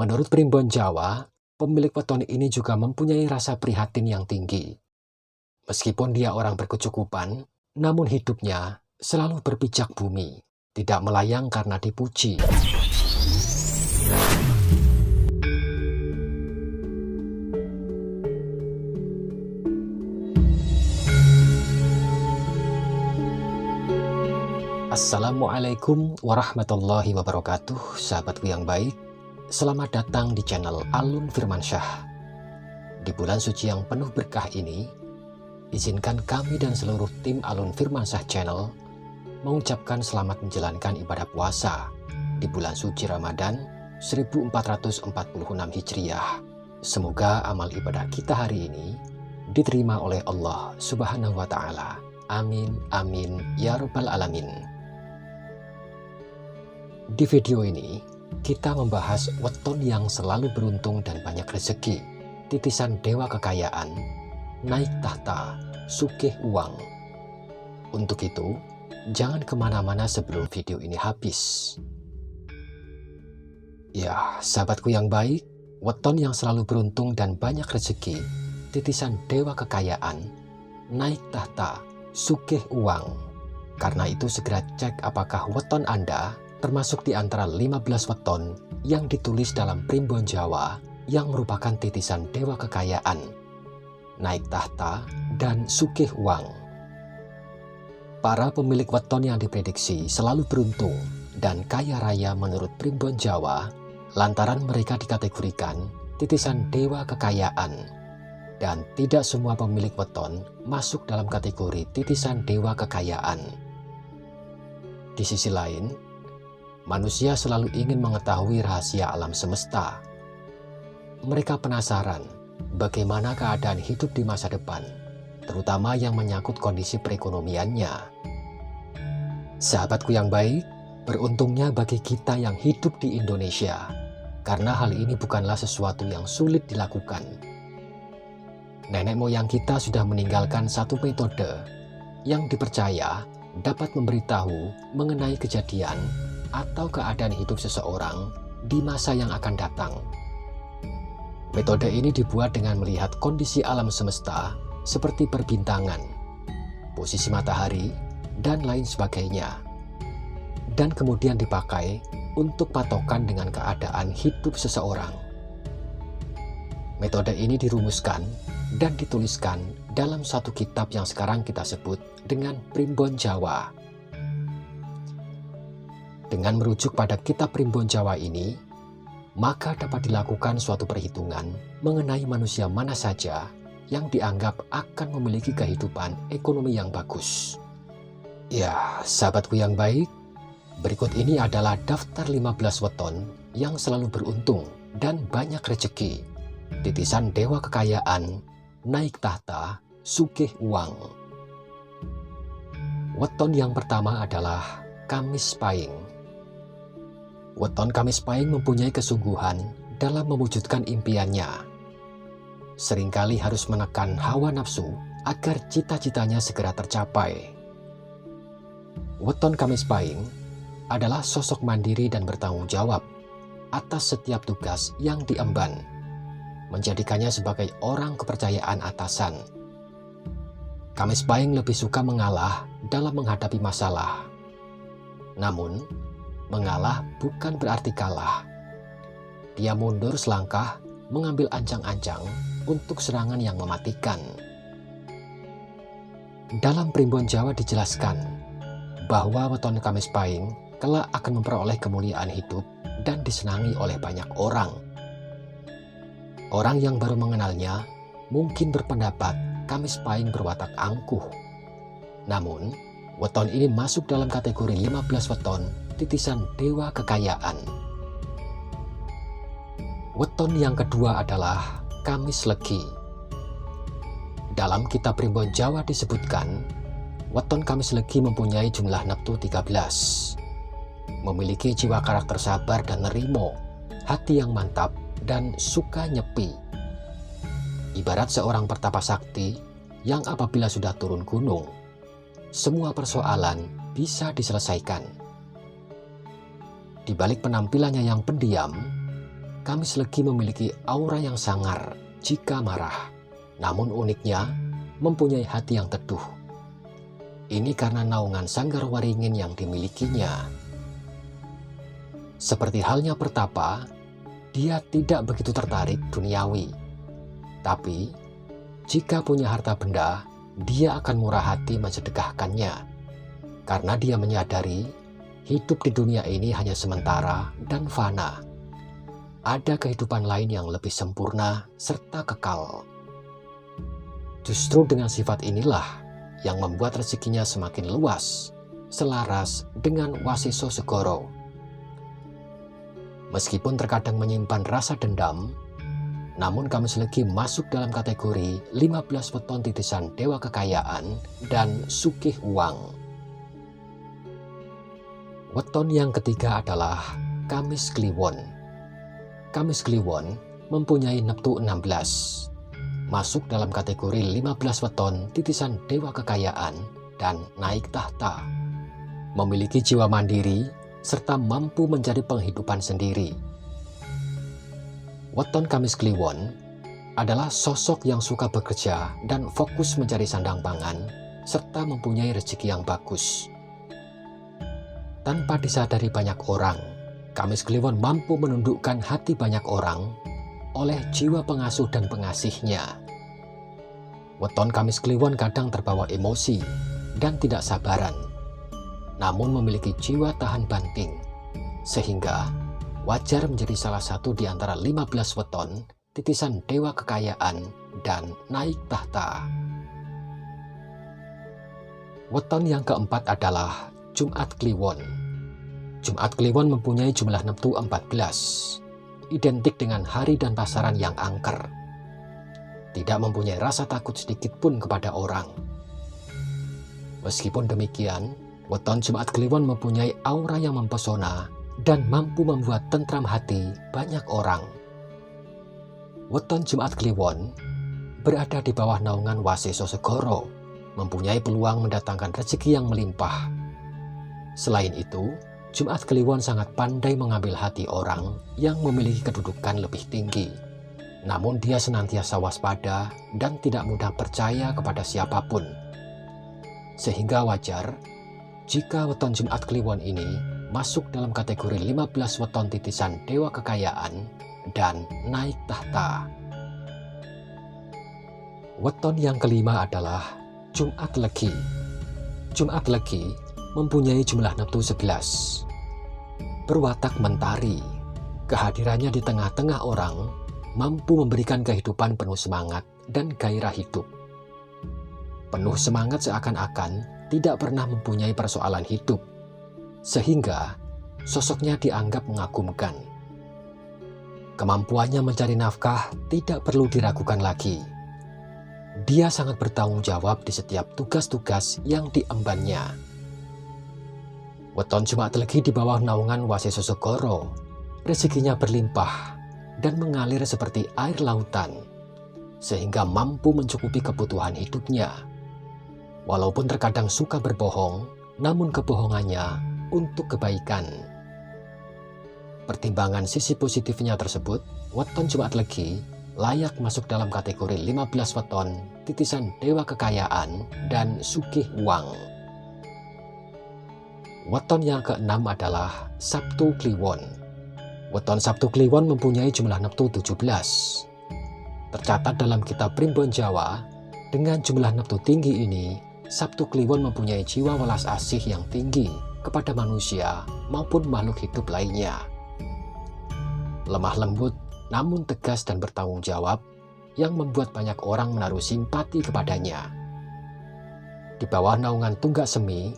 Menurut Primbon Jawa, pemilik weton ini juga mempunyai rasa prihatin yang tinggi. Meskipun dia orang berkecukupan, namun hidupnya selalu berpijak bumi, tidak melayang karena dipuji. Assalamualaikum warahmatullahi wabarakatuh, sahabatku yang baik. Selamat datang di channel Alun Firmansyah. Di bulan suci yang penuh berkah ini, izinkan kami dan seluruh tim Alun Firmansyah Channel mengucapkan selamat menjalankan ibadah puasa di bulan suci Ramadan 1446 Hijriah. Semoga amal ibadah kita hari ini diterima oleh Allah Subhanahu wa Ta'ala. Amin, amin, ya Rabbal Alamin. Di video ini, kita membahas weton yang selalu beruntung dan banyak rezeki, titisan dewa kekayaan, naik tahta, sugih uang. Untuk itu, jangan kemana-mana sebelum video ini habis. Ya, sahabatku yang baik, weton yang selalu beruntung dan banyak rezeki, titisan dewa kekayaan, naik tahta, sugih uang. Karena itu segera cek apakah weton Anda termasuk di antara 15 weton yang ditulis dalam Primbon Jawa yang merupakan titisan dewa kekayaan, naik tahta, dan sugih uang. Para pemilik weton yang diprediksi selalu beruntung dan kaya raya menurut Primbon Jawa lantaran mereka dikategorikan titisan dewa kekayaan, dan tidak semua pemilik weton masuk dalam kategori titisan dewa kekayaan. Di sisi lain, manusia selalu ingin mengetahui rahasia alam semesta. Mereka penasaran bagaimana keadaan hidup di masa depan, terutama yang menyangkut kondisi perekonomiannya. Sahabatku yang baik, beruntungnya bagi kita yang hidup di Indonesia, karena hal ini bukanlah sesuatu yang sulit dilakukan. Nenek moyang kita sudah meninggalkan satu metode yang dipercaya dapat memberitahu mengenai kejadian atau keadaan hidup seseorang di masa yang akan datang. Metode ini dibuat dengan melihat kondisi alam semesta seperti perbintangan, posisi matahari, dan lain sebagainya, dan kemudian dipakai untuk patokan dengan keadaan hidup seseorang. Metode ini dirumuskan dan dituliskan dalam satu kitab yang sekarang kita sebut dengan Primbon Jawa. Dengan merujuk pada kitab Primbon Jawa ini, maka dapat dilakukan suatu perhitungan mengenai manusia mana saja yang dianggap akan memiliki kehidupan ekonomi yang bagus. Ya, sahabatku yang baik, berikut ini adalah daftar 15 weton yang selalu beruntung dan banyak rezeki, titisan dewa kekayaan, naik tahta, sugih uang. Weton yang pertama adalah Kamis Pahing. Weton Kamis Pahing mempunyai kesungguhan dalam mewujudkan impiannya. Seringkali harus menekan hawa nafsu agar cita-citanya segera tercapai. Weton Kamis Pahing adalah sosok mandiri dan bertanggung jawab atas setiap tugas yang diemban, menjadikannya sebagai orang kepercayaan atasan. Kamis Pahing lebih suka mengalah dalam menghadapi masalah. Namun, mengalah bukan berarti kalah. Dia mundur selangkah, mengambil ancang-ancang untuk serangan yang mematikan. Dalam Primbon Jawa dijelaskan bahwa weton Kamis Pahing kelak akan memperoleh kemuliaan hidup dan disenangi oleh banyak orang. Orang yang baru mengenalnya mungkin berpendapat Kamis Pahing berwatak angkuh. Namun, weton ini masuk dalam kategori 15 weton titisan dewa kekayaan. Weton yang kedua adalah Kamis Legi. Dalam kitab Primbon Jawa disebutkan, weton Kamis Legi mempunyai jumlah neptu 13. Memiliki jiwa karakter sabar dan nerimo, hati yang mantap, dan suka nyepi. Ibarat seorang pertapa sakti yang apabila sudah turun gunung, semua persoalan bisa diselesaikan. Di balik penampilannya yang pendiam, Kamis Legi memiliki aura yang sangar jika marah, namun uniknya mempunyai hati yang teduh. Ini karena naungan Sanggar Waringin yang dimilikinya. Seperti halnya Pertapa, dia tidak begitu tertarik duniawi. Tapi, jika punya harta benda, dia akan murah hati mensedekahkannya. Karena dia menyadari, hidup di dunia ini hanya sementara dan fana. Ada kehidupan lain yang lebih sempurna serta kekal. Justru dengan sifat inilah yang membuat rezekinya semakin luas, selaras dengan Wasiso Segoro. Meskipun terkadang menyimpan rasa dendam, namun Kamis Legi masuk dalam kategori 15 weton titisan Dewa Kekayaan dan Sugih Uang. Weton yang ketiga adalah Kamis Kliwon. Kamis Kliwon mempunyai neptu 16, masuk dalam kategori 15 weton titisan Dewa Kekayaan dan naik tahta. Memiliki jiwa mandiri serta mampu mencari penghidupan sendiri. Weton Kamis Kliwon adalah sosok yang suka bekerja dan fokus mencari sandang pangan, serta mempunyai rezeki yang bagus. Tanpa disadari banyak orang, Kamis Kliwon mampu menundukkan hati banyak orang oleh jiwa pengasuh dan pengasihnya. Weton Kamis Kliwon kadang terbawa emosi dan tidak sabaran, namun memiliki jiwa tahan banting, sehingga wajar menjadi salah satu di antara 15 weton titisan Dewa Kekayaan dan naik tahta. Weton yang keempat adalah Jumat Kliwon. Jumat Kliwon mempunyai jumlah neptu 14, identik dengan hari dan pasaran yang angker. Tidak mempunyai rasa takut sedikit pun kepada orang. Meskipun demikian, weton Jumat Kliwon mempunyai aura yang mempesona dan mampu membuat tentram hati banyak orang. Weton Jumat Kliwon berada di bawah naungan Wasiso Segoro, mempunyai peluang mendatangkan rezeki yang melimpah. Selain itu, Jumat Kliwon sangat pandai mengambil hati orang yang memiliki kedudukan lebih tinggi. Namun dia senantiasa waspada dan tidak mudah percaya kepada siapapun. Sehingga wajar jika weton Jumat Kliwon ini masuk dalam kategori 15 weton titisan Dewa Kekayaan dan naik tahta. Weton yang kelima adalah Jumat Legi. Jumat Legi mempunyai jumlah neptu 11. Berwatak mentari, kehadirannya di tengah-tengah orang mampu memberikan kehidupan penuh semangat dan gairah hidup. Penuh semangat seakan-akan tidak pernah mempunyai persoalan hidup, sehingga sosoknya dianggap mengagumkan. Kemampuannya mencari nafkah tidak perlu diragukan lagi. Dia sangat bertanggung jawab di setiap tugas-tugas yang diembannya. Weton Jumat Legi di bawah naungan Wasiso Segoro, rezekinya berlimpah dan mengalir seperti air lautan, sehingga mampu mencukupi kebutuhan hidupnya. Walaupun terkadang suka berbohong, namun kebohongannya untuk kebaikan. Pertimbangan sisi positifnya tersebut, weton Jumat Legi layak masuk dalam kategori 15 weton titisan Dewa Kekayaan dan Sugih Uang. Weton yang keenam adalah Sabtu Kliwon. Weton Sabtu Kliwon mempunyai jumlah neptu 17. Tercatat dalam kitab Primbon Jawa, dengan jumlah neptu tinggi ini, Sabtu Kliwon mempunyai jiwa welas asih yang tinggi kepada manusia maupun makhluk hidup lainnya. Lemah lembut namun tegas dan bertanggung jawab yang membuat banyak orang menaruh simpati kepadanya. Di bawah naungan Tunggak Semi,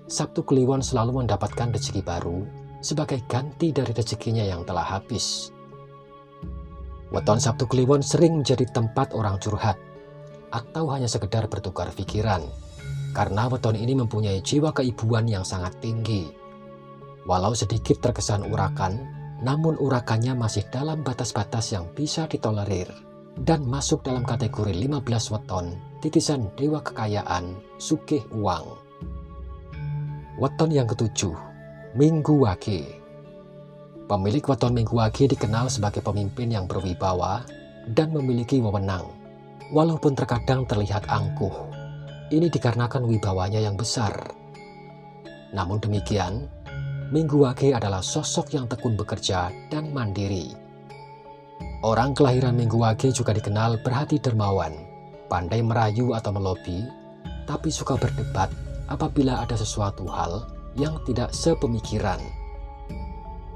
Sabtu Kliwon selalu mendapatkan rezeki baru sebagai ganti dari rezekinya yang telah habis. Weton Sabtu Kliwon sering menjadi tempat orang curhat atau hanya sekedar bertukar pikiran, karena weton ini mempunyai jiwa keibuan yang sangat tinggi. Walau sedikit terkesan urakan, namun urakannya masih dalam batas-batas yang bisa ditolerir dan masuk dalam kategori 15 weton titisan Dewa Kekayaan Sugih Uang. Weton yang ketujuh, Minggu Wage. Pemilik weton Minggu Wage dikenal sebagai pemimpin yang berwibawa dan memiliki wewenang, walaupun terkadang terlihat angkuh. Ini dikarenakan wibawanya yang besar. Namun demikian, Minggu Wage adalah sosok yang tekun bekerja dan mandiri. Orang kelahiran Minggu Wage juga dikenal berhati dermawan, pandai merayu atau melobi, tapi suka berdebat apabila ada sesuatu hal yang tidak sepemikiran.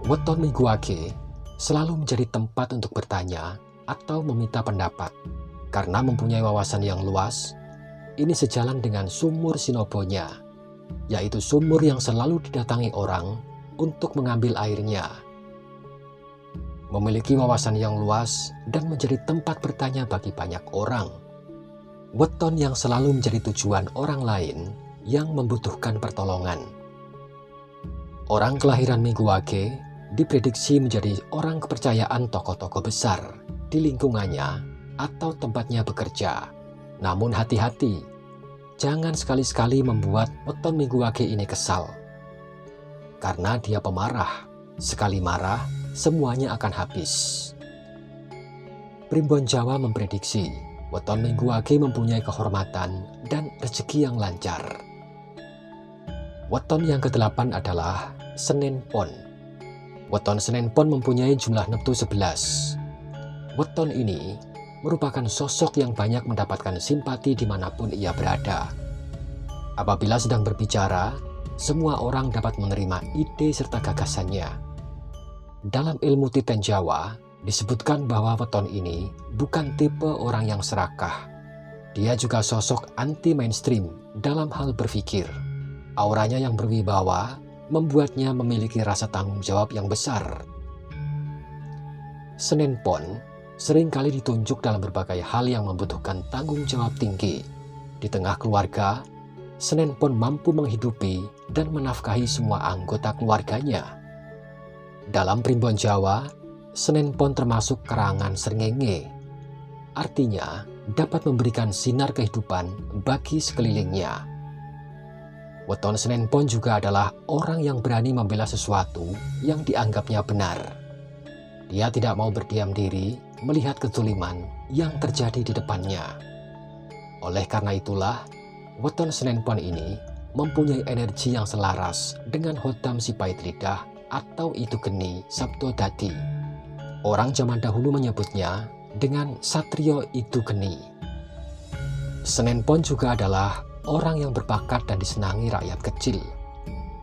Weton Minggu Wage selalu menjadi tempat untuk bertanya atau meminta pendapat. Karena mempunyai wawasan yang luas, ini sejalan dengan sumur Sinobonya, yaitu sumur yang selalu didatangi orang untuk mengambil airnya. Memiliki wawasan yang luas dan menjadi tempat bertanya bagi banyak orang. Weton yang selalu menjadi tujuan orang lain yang membutuhkan pertolongan. Orang kelahiran Minggu Wage diprediksi menjadi orang kepercayaan tokoh-tokoh besar di lingkungannya atau tempatnya bekerja. Namun hati-hati, jangan sekali-sekali membuat weton Minggu Wage ini kesal. Karena dia pemarah, sekali marah, semuanya akan habis. Primbon Jawa memprediksi weton Minggu Wage mempunyai kehormatan dan rezeki yang lancar. Weton yang ke-8 adalah Senin Pon. Weton Senin Pon mempunyai jumlah neptu 11. Weton ini merupakan sosok yang banyak mendapatkan simpati dimanapun ia berada. Apabila sedang berbicara, semua orang dapat menerima ide serta gagasannya. Dalam ilmu titen Jawa, disebutkan bahwa weton ini bukan tipe orang yang serakah. Dia juga sosok anti-mainstream dalam hal berpikir. Auranya yang berwibawa membuatnya memiliki rasa tanggung jawab yang besar. Senin Pon seringkali ditunjuk dalam berbagai hal yang membutuhkan tanggung jawab tinggi. Di tengah keluarga, Senin Pon mampu menghidupi dan menafkahi semua anggota keluarganya. Dalam primbon Jawa, Senin Pon termasuk karangan srengenge. Artinya, dapat memberikan sinar kehidupan bagi sekelilingnya. Weton Senin Pon juga adalah orang yang berani membela sesuatu yang dianggapnya benar. Dia tidak mau berdiam diri melihat kezaliman yang terjadi di depannya. Oleh karena itulah, weton Senin Pon ini mempunyai energi yang selaras dengan Hodam Sipait Lidah atau Itu Geni Sabdo Dadi. Orang zaman dahulu menyebutnya dengan Satrio Itu Geni. Senin Pon juga adalah orang yang berbakat dan disenangi rakyat kecil,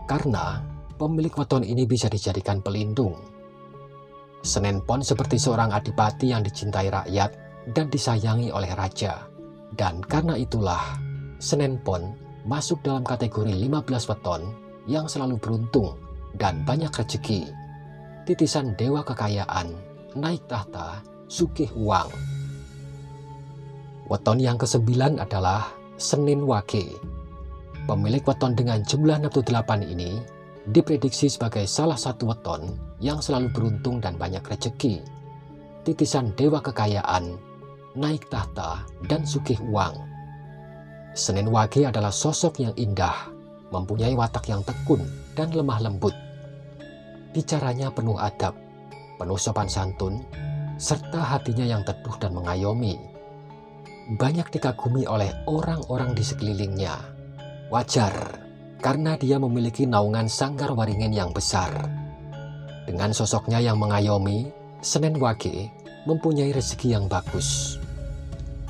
karena pemilik weton ini bisa dijadikan pelindung. Senin Pon seperti seorang adipati yang dicintai rakyat dan disayangi oleh raja. Dan karena itulah, Senin Pon masuk dalam kategori 15 weton yang selalu beruntung dan banyak rezeki. Titisan dewa kekayaan, naik tahta, sugih uang. Weton yang ke-9 adalah Senin Wage. Pemilik weton dengan jumlah neptu 8 ini diprediksi sebagai salah satu weton yang selalu beruntung dan banyak rezeki. Titisan dewa kekayaan, naik tahta, dan sugih uang. Senin Wage adalah sosok yang indah, mempunyai watak yang tekun dan lemah lembut. Bicaranya penuh adab, penuh sopan santun, serta hatinya yang teduh dan mengayomi. Banyak dikagumi oleh orang-orang di sekelilingnya. Wajar, karena dia memiliki naungan sanggar waringin yang besar. Dengan sosoknya yang mengayomi, Senin Wage mempunyai rezeki yang bagus.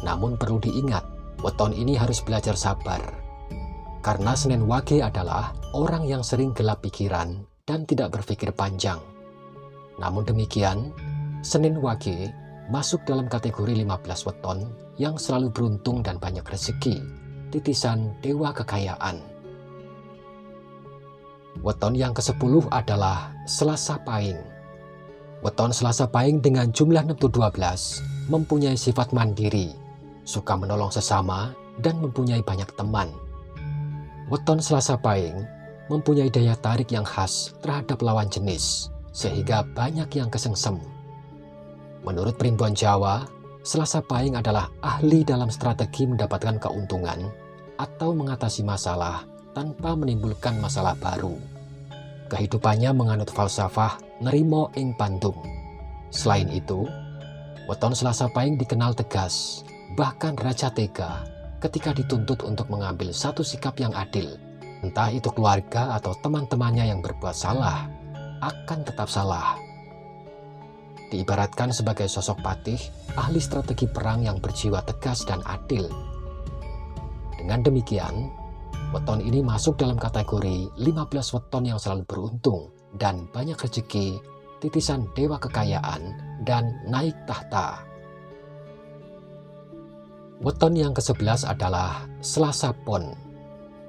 Namun perlu diingat, weton ini harus belajar sabar. Karena Senin Wage adalah orang yang sering gelap pikiran dan tidak berpikir panjang. Namun demikian, Senin Wage masuk dalam kategori 15 weton yang selalu beruntung dan banyak rezeki. Titisan dewa kekayaan. Weton yang ke-10 adalah Selasa Pahing. Weton Selasa Pahing dengan jumlah neptu 12 mempunyai sifat mandiri, suka menolong sesama, dan mempunyai banyak teman. Weton Selasa Pahing mempunyai daya tarik yang khas terhadap lawan jenis, sehingga banyak yang kesengsem. Menurut primbon Jawa, Selasa Pahing adalah ahli dalam strategi mendapatkan keuntungan atau mengatasi masalah tanpa menimbulkan masalah baru. Kehidupannya menganut falsafah nerimo ing pandung. Selain itu, weton Selasa Pahing dikenal tegas, bahkan raja tega ketika dituntut untuk mengambil satu sikap yang adil. Entah itu keluarga atau teman-temannya yang berbuat salah, akan tetap salah. Diibaratkan sebagai sosok patih, ahli strategi perang yang berjiwa tegas dan adil. Dengan demikian, weton ini masuk dalam kategori 15 weton yang selalu beruntung dan banyak rezeki, titisan dewa kekayaan, dan naik tahta. Weton yang ke-11 adalah Selasa Pon.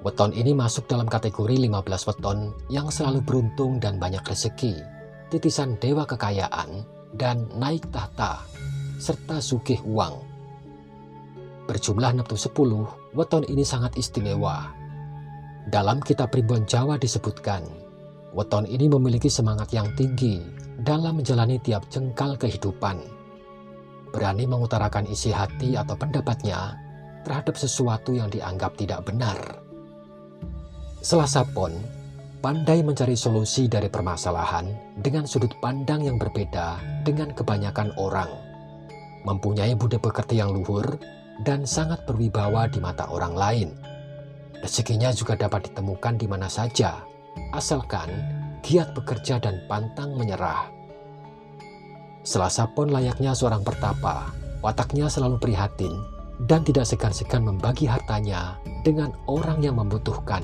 Weton ini masuk dalam kategori 15 weton yang selalu beruntung dan banyak rezeki, titisan dewa kekayaan, dan naik tahta, serta sugih uang. Berjumlah neptu 10, weton ini sangat istimewa. Dalam kitab Primbon Jawa disebutkan, weton ini memiliki semangat yang tinggi dalam menjalani tiap jengkal kehidupan. Berani mengutarakan isi hati atau pendapatnya terhadap sesuatu yang dianggap tidak benar. Selasa Pon pandai mencari solusi dari permasalahan dengan sudut pandang yang berbeda dengan kebanyakan orang. Mempunyai budi pekerti yang luhur dan sangat berwibawa di mata orang lain. Rezekinya juga dapat ditemukan di mana saja, asalkan giat bekerja dan pantang menyerah. Selasa Pon layaknya seorang pertapa, wataknya selalu prihatin dan tidak segan-segan membagi hartanya dengan orang yang membutuhkan.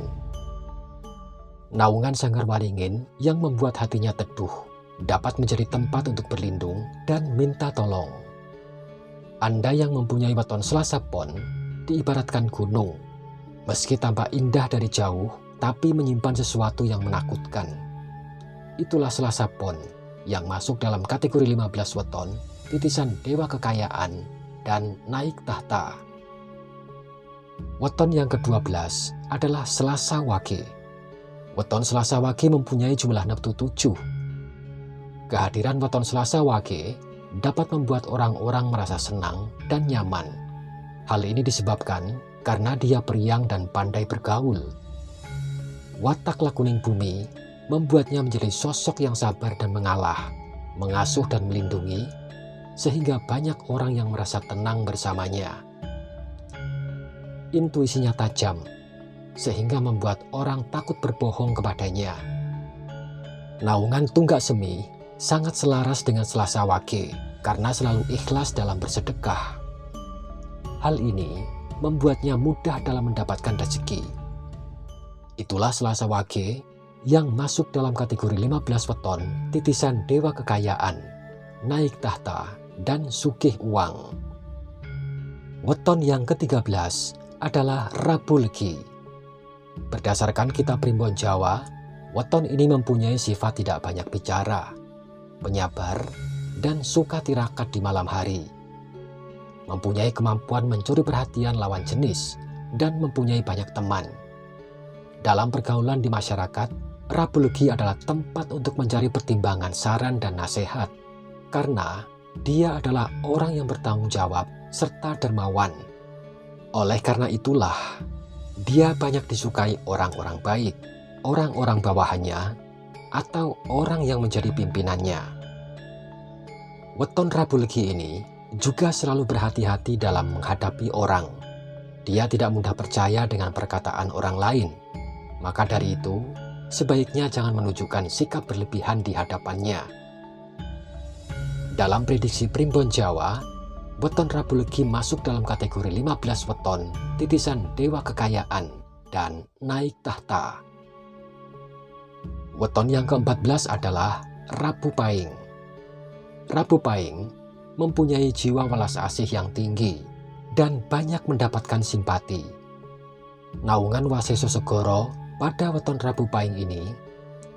Naungan Sanggar Waringin yang membuat hatinya teduh dapat menjadi tempat untuk berlindung dan minta tolong. Anda yang mempunyai weton Selasa Pon diibaratkan gunung, meski tampak indah dari jauh, tapi menyimpan sesuatu yang menakutkan. Itulah Selasa Pon yang masuk dalam kategori 15 weton, titisan dewa kekayaan, dan naik tahta. Weton yang ke-12 adalah Selasa Wage. Weton Selasa Wage mempunyai jumlah neptu 7. Kehadiran weton Selasa Wage dapat membuat orang-orang merasa senang dan nyaman. Hal ini disebabkan karena dia periang dan pandai bergaul. Watak lakuning bumi membuatnya menjadi sosok yang sabar dan mengalah, mengasuh dan melindungi, sehingga banyak orang yang merasa tenang bersamanya. Intuisinya tajam, sehingga membuat orang takut berbohong kepadanya. Naungan Tunggak Semi sangat selaras dengan Selasa Wage karena selalu ikhlas dalam bersedekah. Hal ini membuatnya mudah dalam mendapatkan rezeki. Itulah Selasa Wage yang masuk dalam kategori 15 weton, titisan dewa kekayaan, naik tahta, dan sugih uang. Weton yang ke-13 adalah Rabu Legi. Berdasarkan kitab Primbon Jawa, weton ini mempunyai sifat tidak banyak bicara, penyabar, dan suka tirakat di malam hari. Mempunyai kemampuan mencuri perhatian lawan jenis dan mempunyai banyak teman. Dalam pergaulan di masyarakat, Rabu Legi adalah tempat untuk mencari pertimbangan, saran, dan nasihat, karena dia adalah orang yang bertanggung jawab serta dermawan. Oleh karena itulah, dia banyak disukai orang-orang baik, orang-orang bawahannya, atau orang yang menjadi pimpinannya. Weton Rabu Legi ini juga selalu berhati-hati dalam menghadapi orang. Dia tidak mudah percaya dengan perkataan orang lain. Maka dari itu, sebaiknya jangan menunjukkan sikap berlebihan di hadapannya. Dalam prediksi Primbon Jawa, weton Rabu Legi masuk dalam kategori 15 weton, titisan dewa kekayaan, dan naik tahta. Weton yang ke-14 adalah Rabu Pahing. Rabu Pahing mempunyai jiwa welas asih yang tinggi dan banyak mendapatkan simpati. Naungan Waseso Segoro pada weton Rabu Pahing ini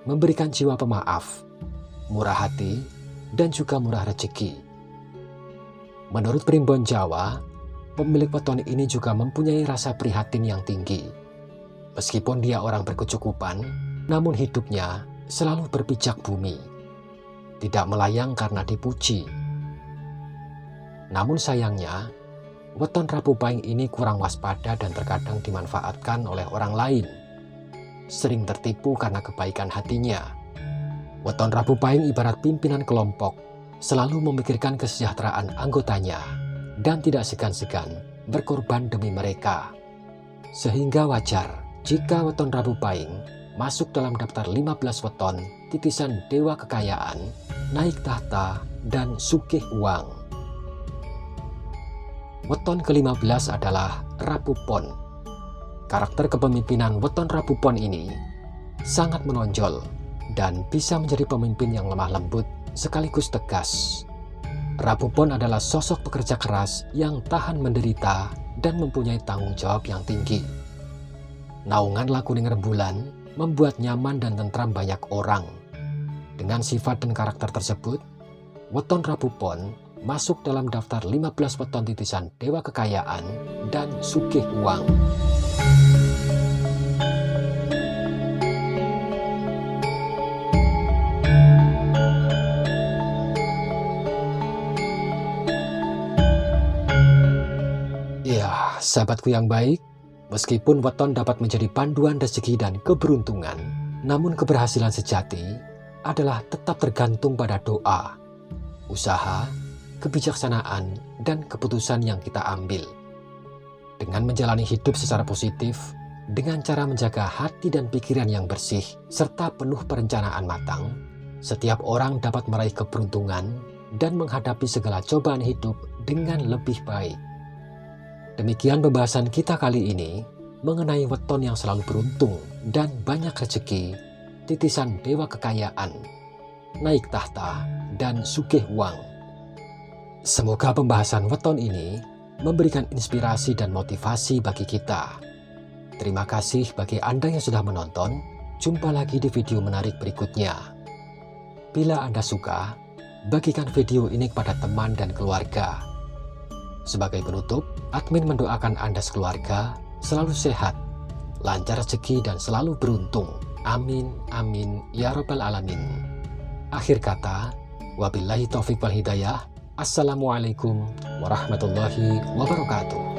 memberikan jiwa pemaaf, murah hati, dan juga murah rezeki. Menurut Primbon Jawa, pemilik weton ini juga mempunyai rasa prihatin yang tinggi. Meskipun dia orang berkecukupan, namun hidupnya selalu berpijak bumi. Tidak melayang karena dipuji. Namun sayangnya, weton Rabu Pahing ini kurang waspada dan terkadang dimanfaatkan oleh orang lain. Sering tertipu karena kebaikan hatinya. Weton Rabu Pahing ibarat pimpinan kelompok, selalu memikirkan kesejahteraan anggotanya dan tidak segan-segan berkorban demi mereka. Sehingga wajar jika weton Rabu Pahing masuk dalam daftar 15 weton titisan dewa kekayaan, naik tahta, dan sugih uang. Weton ke-15 adalah Rabu Pon. Karakter kepemimpinan weton Rabu Pon ini sangat menonjol dan bisa menjadi pemimpin yang lemah lembut sekaligus tegas. Rabu Pon adalah sosok pekerja keras yang tahan menderita dan mempunyai tanggung jawab yang tinggi. Naungan lakuning rembulan membuat nyaman dan tentram banyak orang. Dengan sifat dan karakter tersebut, weton Rabu Pon masuk dalam daftar 15 weton titisan dewa kekayaan dan sugih uang. Ya, sahabatku yang baik, meskipun weton dapat menjadi panduan rezeki dan keberuntungan, namun keberhasilan sejati adalah tetap tergantung pada doa, usaha, kebijaksanaan, dan keputusan yang kita ambil. Dengan menjalani hidup secara positif, dengan cara menjaga hati dan pikiran yang bersih, serta penuh perencanaan matang, setiap orang dapat meraih keberuntungan dan menghadapi segala cobaan hidup dengan lebih baik. Demikian pembahasan kita kali ini mengenai weton yang selalu beruntung dan banyak rezeki, titisan dewa kekayaan, naik tahta, dan sugih uang. Semoga pembahasan weton ini memberikan inspirasi dan motivasi bagi kita. Terima kasih bagi Anda yang sudah menonton. Jumpa lagi di video menarik berikutnya. Bila Anda suka, bagikan video ini kepada teman dan keluarga. Sebagai penutup, admin mendoakan Anda sekeluarga selalu sehat, lancar rezeki, dan selalu beruntung. Amin, amin, ya rabbal alamin. Akhir kata, wabillahi taufiq wal hidayah. Assalamualaikum warahmatullahi wabarakatuh.